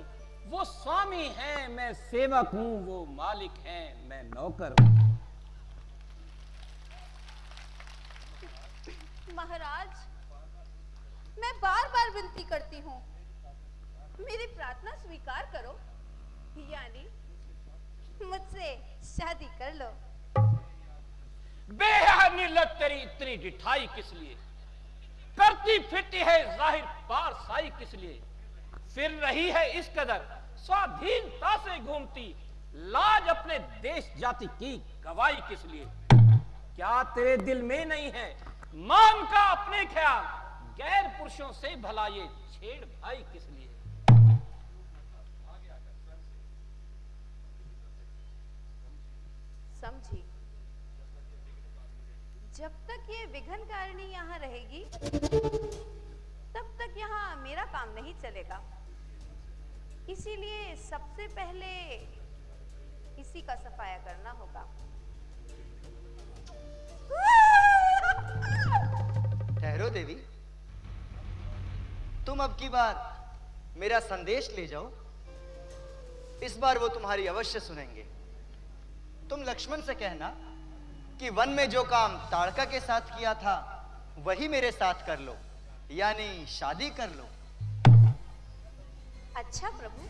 वो स्वामी है, मैं सेवक हूं। वो मालिक है, मैं नौकर हूं। महाराज, मैं बार बार विनती करती हूँ, मेरी प्रार्थना स्वीकार करो, यानी मुझसे शादी कर लो। बेहनिलत तेरी इतनी डिठाई किस लिए? करती फिरती है जाहिर पार साई किस लिए? फिर रही है इस कदर स्वाधीनता से घूमती, लाज अपने देश जाति की गवाही किस लिए? क्या तेरे दिल में नहीं है मान का अपने ख्याल? गैर पुरुषों से भला ये छेड़ भाई किस लिए? समझी, जब तक ये विघ्नकारिणी यहाँ रहेगी तब तक यहाँ मेरा काम नहीं चलेगा। इसीलिए सबसे पहले इसी का सफाया करना होगा। ठहरो देवी, तुम अब की बार मेरा संदेश ले जाओ। इस बार वो तुम्हारी अवश्य सुनेंगे। तुम लक्ष्मण से कहना कि वन में जो काम ताड़का के साथ किया था वही मेरे साथ कर लो, यानी शादी कर लो। अच्छा प्रभु,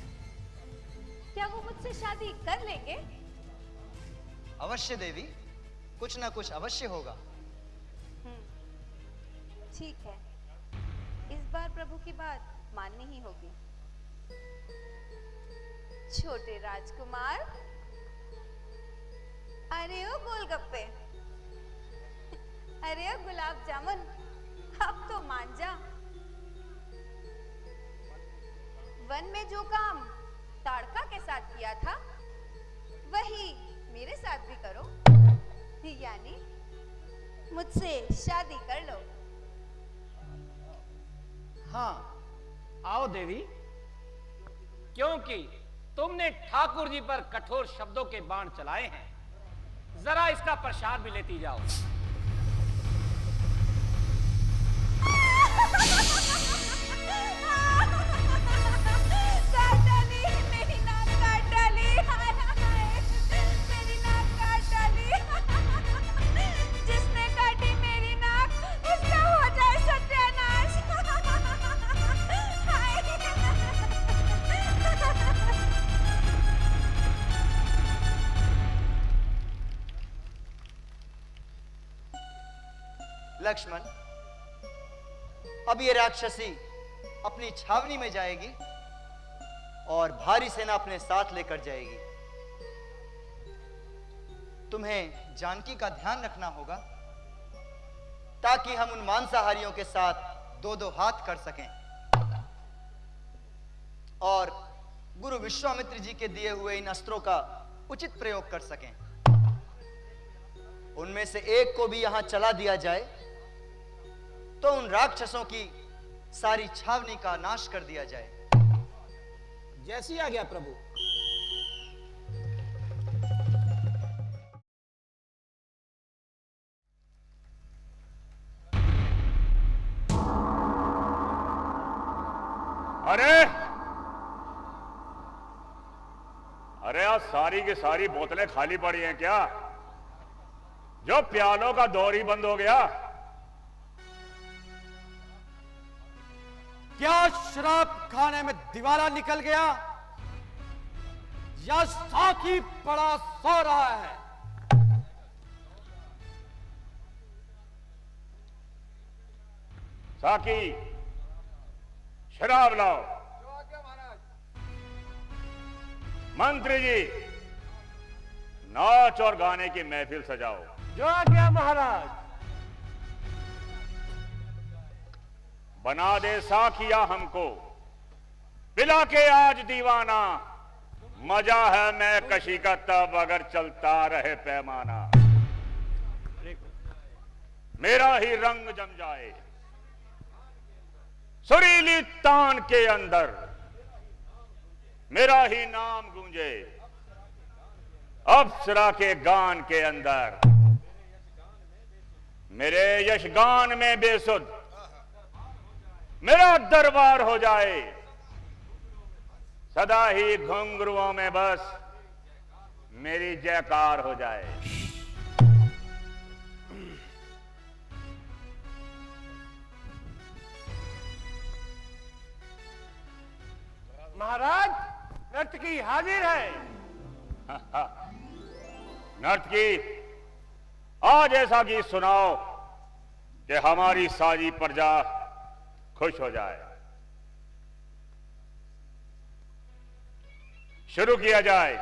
क्या वो मुझसे शादी कर लेंगे? अवश्य देवी, कुछ ना कुछ अवश्य होगा। ठीक है, इस बार प्रभु की बात माननी ही होगी। छोटे राजकुमार, अरे ओ गोलगप्पे, अरे ओ गुलाब जामुन, अब तो मान जा। वन में जो काम ताड़का के साथ किया था वही मेरे साथ भी करो, यानी मुझसे शादी कर लो। हाँ, आओ देवी, क्योंकि तुमने ठाकुर जी पर कठोर शब्दों के बाण चलाए हैं, जरा इसका प्रसाद भी लेती जाओ। काट डाली, मेरी नाक काट डाली, हाय हाय, मेरी नाक काट डाली। जिसने काटी मेरी नाक, उसका हो जाए सत्यानाश। हाय। लक्ष्मण, अब ये राक्षसी अपनी छावनी में जाएगी और भारी सेना अपने साथ लेकर जाएगी। तुम्हें जानकी का ध्यान रखना होगा ताकि हम उन मांसाहारियों के साथ दो दो हाथ कर सकें। और गुरु विश्वामित्र जी के दिए हुए इन अस्त्रों का उचित प्रयोग कर सकें। उनमें से एक को भी यहां चला दिया जाए तो उन राक्षसों की सारी छावनी का नाश कर दिया जाए। जैसी आ गया प्रभु। अरे आज सारी की सारी बोतलें खाली पड़ी हैं क्या? जो प्यालों का दौर ही बंद हो गया। क्या शराब खाने में दीवारा निकल गया या साकी पड़ा सो रहा है? साकी, शराब लाओ। मंत्री जी, नाच और गाने की महफिल सजाओ। जो आज्ञा महाराज। बना दे साकिया हमको, पिला के आज दीवाना। मजा है मैं कशी का तब अगर चलता रहे पैमाना। मेरा ही रंग जम जाए सुरीली तान के अंदर, मेरा ही नाम गूंजे अप्सरा के गान के अंदर। मेरे यशगान में बेसुध मेरा दरबार हो जाए, सदा ही घुंघरुओं में बस मेरी जयकार हो जाए। महाराज, नर्तकी हाजिर है। नर्तकी, आज ऐसा गीत सुनाओ कि हमारी सारी प्रजा खुश हो जाए। शुरू किया जाए।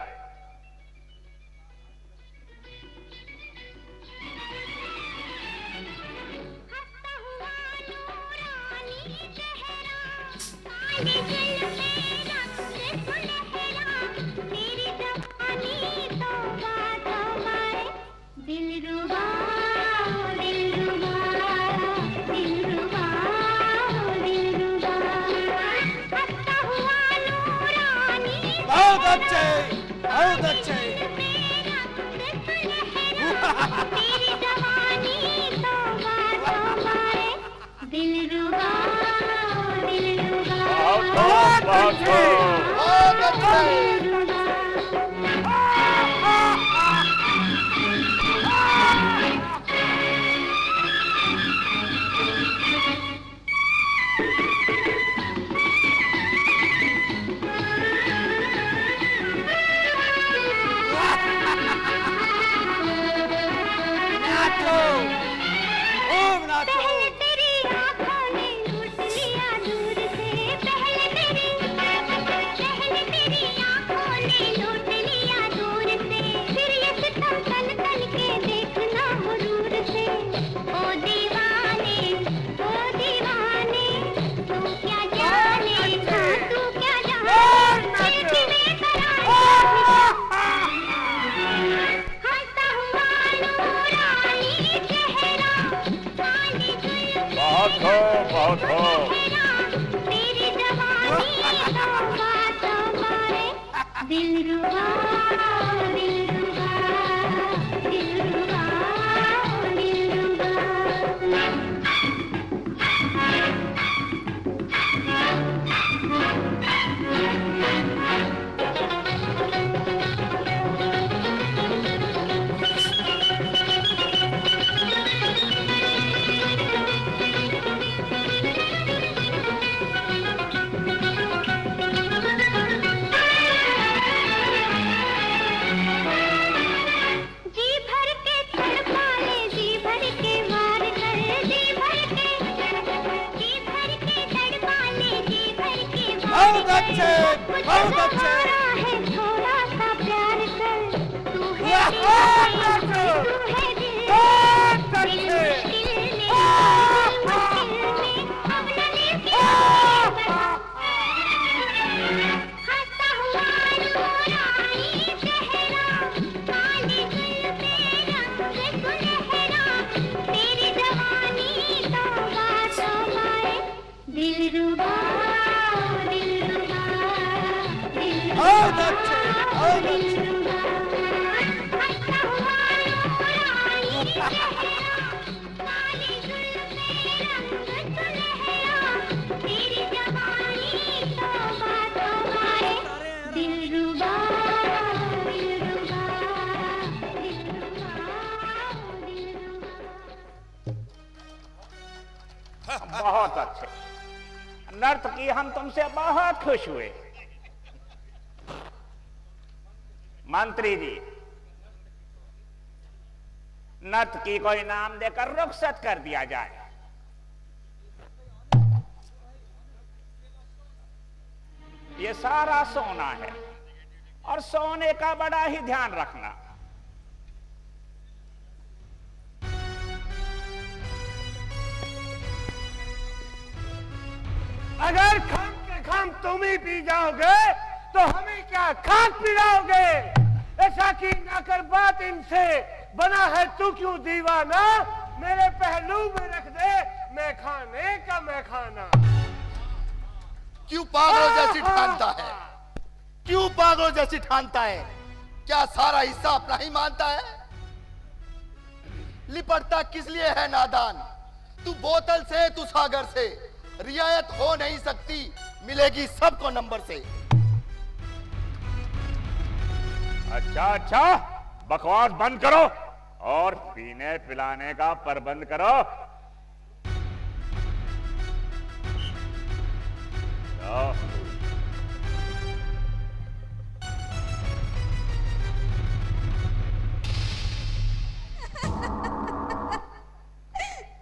बहुत अच्छे, बहुत अच्छे। बहुत नाचो, खूब नाचो। बहुत हो। बहुत अच्छे, बहुत अच्छे। थोड़ा सा प्यार कर, तू है बहुत अच्छे। बहुत अच्छे नर्तकी, हम तुमसे बहुत खुश हुए। मंत्री जी, नर्तकी को इनाम देकर रुखसत कर दिया जाए। ये सारा सोना है और सोने का बड़ा ही ध्यान रखना। अगर खाम के खाम तुम ही पी जाओगे तो हमें क्या खाक पिलाओगे? ऐसा की ना कर बात इनसे, बना है तू क्यों दीवाना, मेरे पहलू में रख दे मैं खाने का मैं खाना। क्यों पागलों जैसी ठानता है? क्यों पागलों जैसी ठानता है? क्या सारा हिस्सा अपना ही मानता है? लिपटता किस लिए है नादान? तू बोतल से, तू सागर से, रियायत हो नहीं सकती, मिलेगी सबको नंबर से। अच्छा अच्छा, बकवास बंद करो और पीने पिलाने का प्रबंध करो।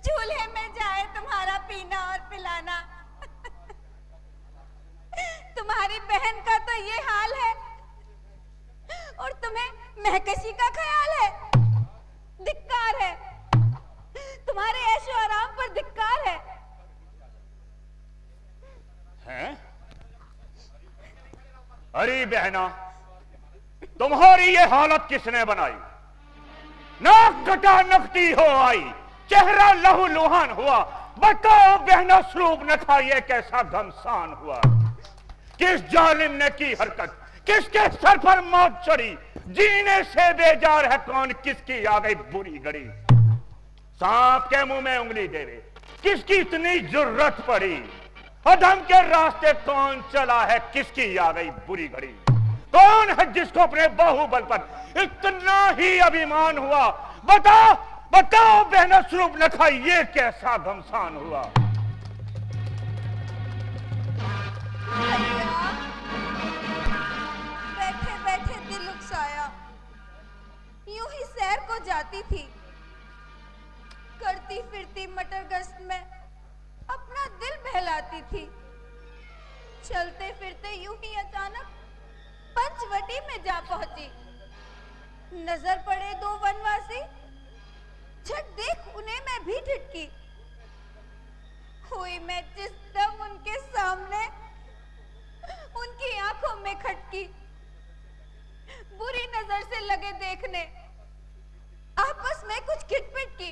चूल्हे में जाए तुम्हारा पीना और पिलाना। तुम्हारी बहन का तो ये हाल है और तुम्हें महकशी का ख्याल है। धिक्कार है, तुम्हारे ऐशो आराम पर धिक्कार है। हैं? अरे बहना, तुम्हारी ये हालत किसने बनाई? नाक कटा नकटी हो आई, चेहरा लहू लुहान हुआ। बताओ बहना, स्वरूप न खाइए कैसा घमसान हुआ। किस जालिम ने की हरकत, किसके सर पर मौत चढ़ी? जीने से बेजार है कौन, किसकी आ गई बुरी घड़ी? सांप के मुंह में उंगली देवे किसकी इतनी जुर्रत पड़ी? अधम के रास्ते कौन चला है, किसकी आ गई बुरी घड़ी? कौन है जिसको अपने बाहुबल पर इतना ही अभिमान हुआ? बताओ बताओ बहना, स्वरूप न खाई ये कैसा घमसान हुआ? बैठे बैठे दिल उकसाया, यूं ही सैर को जाती थी, करती फिरती मटर गश्त में अपना दिल बहलाती थी। चलते फिरते यूं ही अचानक पंचवटी में जा पहुंची। नजर पड़े दो वनवासी, झट देख उन्हें मैं भी ठिठकी। हुई मैं जिस दम उनके सामने, उनकी आंखों में खटकी। बुरी नजर से लगे देखने, आपस में कुछ खिटपिट की।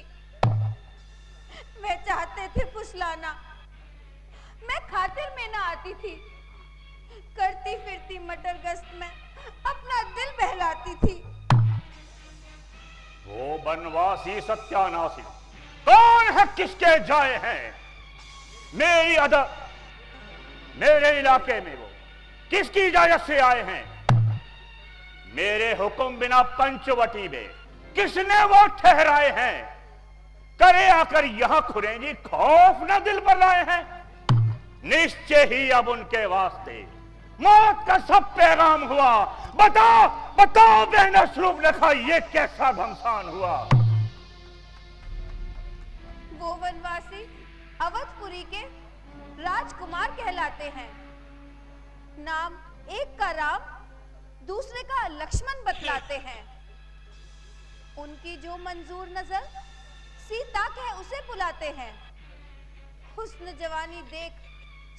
वे चाहते थे फुसलाना, मैं खातिर में ना आती थी। करती फिरती मटर गश्त में अपना दिल बहलाती थी। वो बनवासी सत्यानाशी कौन है, किसके जाए हैं? मेरी अदब, मेरे इलाके में वो किसकी इजाजत से आए हैं? मेरे हुक्म बिना पंचवटी में किसने वो ठहराए हैं? करे आकर यहां खुरेंगी, खौफ न दिल पर लाए हैं। निश्चय ही अब उनके वास्ते मौत का सब पैगाम हुआ। बताओ बताओ बहना, स्वरूप न खाई ये कैसा घमसान हुआ? वो वनवासी अवधपुरी के राजकुमार कहलाते हैं। नाम एक का राम, दूसरे का लक्ष्मण बतलाते हैं। उनकी जो मंजूर नजर सीता कह उसे बुलाते हैं। हुस्न जवानी देख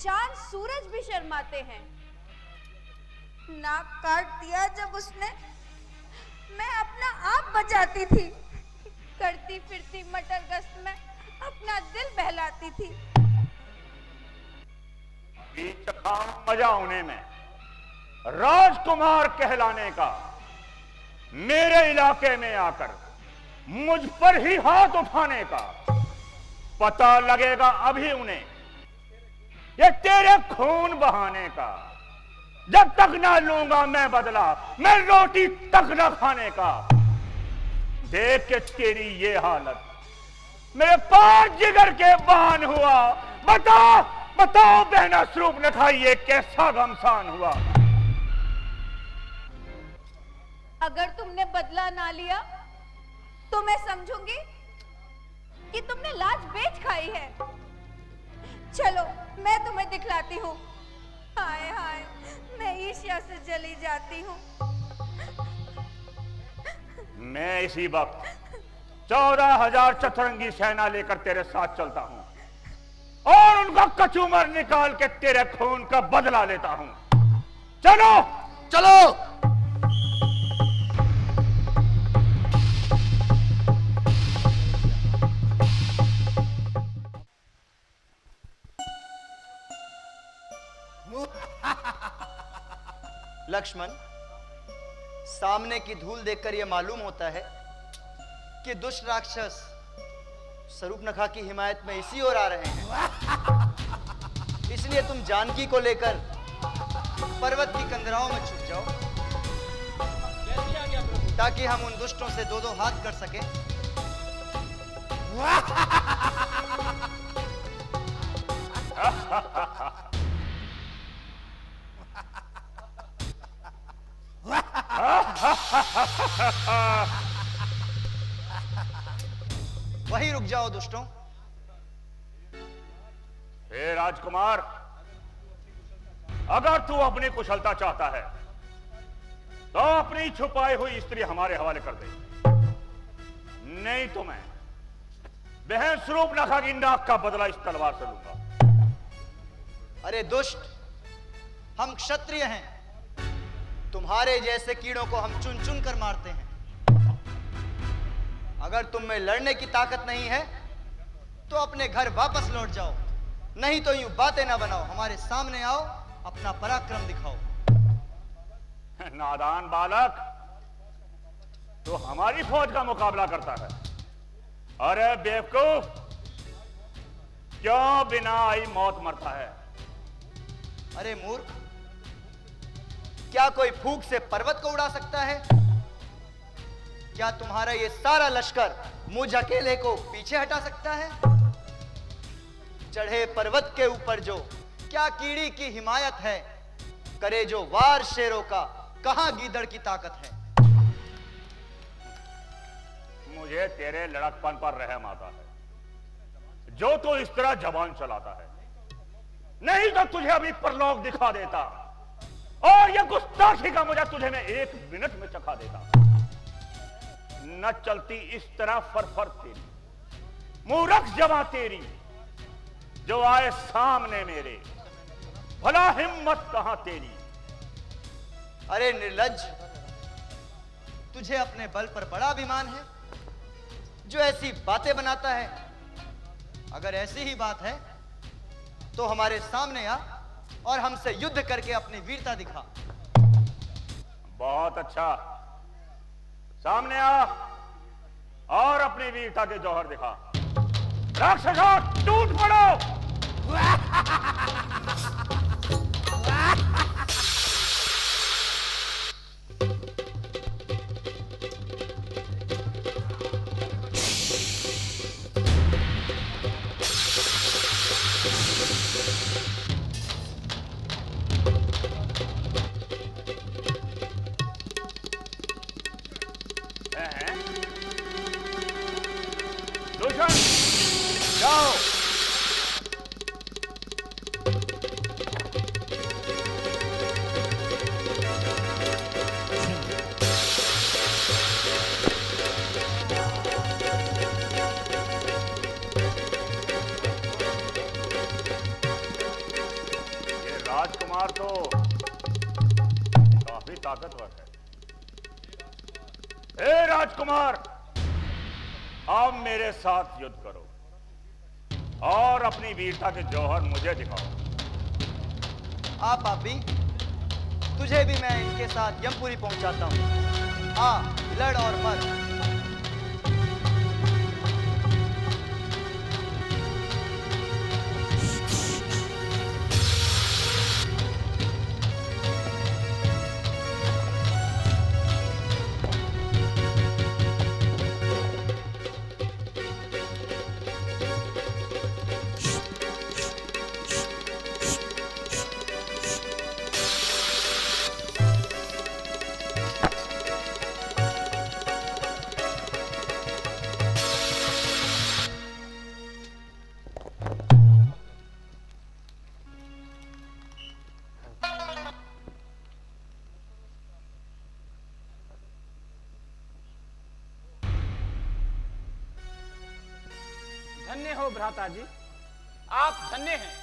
चांद सूरज भी शर्माते हैं। नाक काट दिया जब उसने, मैं अपना आप बचाती थी। करती फिरती मटर गश्त में अपना दिल बहलाती थी। मजा होने में राजकुमार कहलाने का, मेरे इलाके में आकर मुझ पर ही हाथ उठाने का पता लगेगा अभी उन्हें, ये तेरे खून बहाने का। जब तक ना लूंगा मैं बदला, मैं रोटी तक न खाने का। देख के तेरी ये हालत मेरे पार जिगर के बान हुआ। बताओ बताओ बहना स्वरूप नखा, ये कैसा गमसान हुआ। अगर तुमने बदला ना लिया तो मैं समझूंगी कि तुमने लाज बेच खाई है। चलो मैं तुम्हें दिखलाती हूँ। हाय हाय, मैं ईर्ष्या से जली जाती हूँ। मैं इसी वक्त 14,000 चतुरंगी सेना लेकर तेरे साथ चलता हूं और उनका कचूमर निकाल के तेरे खून का बदला लेता हूं। चलो चलो। लक्ष्मण, सामने की धूल देखकर यह मालूम होता है कि दुष्ट राक्षस स्वरूपनखा की हिमायत में इसी ओर आ रहे हैं। इसलिए तुम जानकी को लेकर पर्वत की कंदराओं में छुप जाओ, ताकि हम उन दुष्टों से दो दो हाथ कर सकें। वहीं रुक जाओ दुष्टों। हे राजकुमार, अगर तू अपनी कुशलता चाहता है तो अपनी छुपाई हुई स्त्री हमारे हवाले कर दे, नहीं तो मैं बहन स्वरूपनखा की नाक का बदला इस तलवार से लूंगा। अरे दुष्ट, हम क्षत्रिय हैं। तुम्हारे जैसे कीड़ों को हम चुन चुन कर मारते हैं। अगर तुम में लड़ने की ताकत नहीं है तो अपने घर वापस लौट जाओ, नहीं तो यूं बातें ना बनाओ। हमारे सामने आओ, अपना पराक्रम दिखाओ। नादान बालक, तो हमारी फौज का मुकाबला करता है। अरे बेवकूफ, क्यों बिना आई मौत मरता है? अरे मूर्ख, क्या कोई फूंक से पर्वत को उड़ा सकता है? क्या तुम्हारा ये सारा लश्कर मुझ अकेले को पीछे हटा सकता है? चढ़े पर्वत के ऊपर जो क्या कीड़ी की हिमायत है, करे जो वार शेरों का, कहां गीदड़ की ताकत है? मुझे तेरे लड़कपन पर रहम आता है, जो तो इस तरह जबान चलाता है। नहीं तो तुझे अभी परलोक दिखा देता और यह गुस्ताखी का मुझे तुझे मैं 1 मिनट में चखा देता। न चलती इस तरह फरफर तेरी, मूर्ख जवां तेरी, जो आए सामने मेरे, भला हिम्मत कहां तेरी? अरे निर्लज्ज, तुझे अपने बल पर बड़ा अभिमान है जो ऐसी बातें बनाता है। अगर ऐसी ही बात है तो हमारे सामने आ और हमसे युद्ध करके अपनी वीरता दिखा। बहुत अच्छा, सामने आ और अपनी वीरता के जौहर दिखा। राक्षसों, टूट पड़ो! दूषण, जाओ। ये राजकुमार तो काफी ताकतवर है। हे राजकुमार, अब मेरे साथ युद्ध करो और अपनी वीरता के जौहर मुझे दिखाओ। आप पापी, तुझे भी मैं इनके साथ यमपुरी पहुंचाता हूं। आ, लड़ और मर। धन्य हो भ्राता जी, आप धन्य हैं।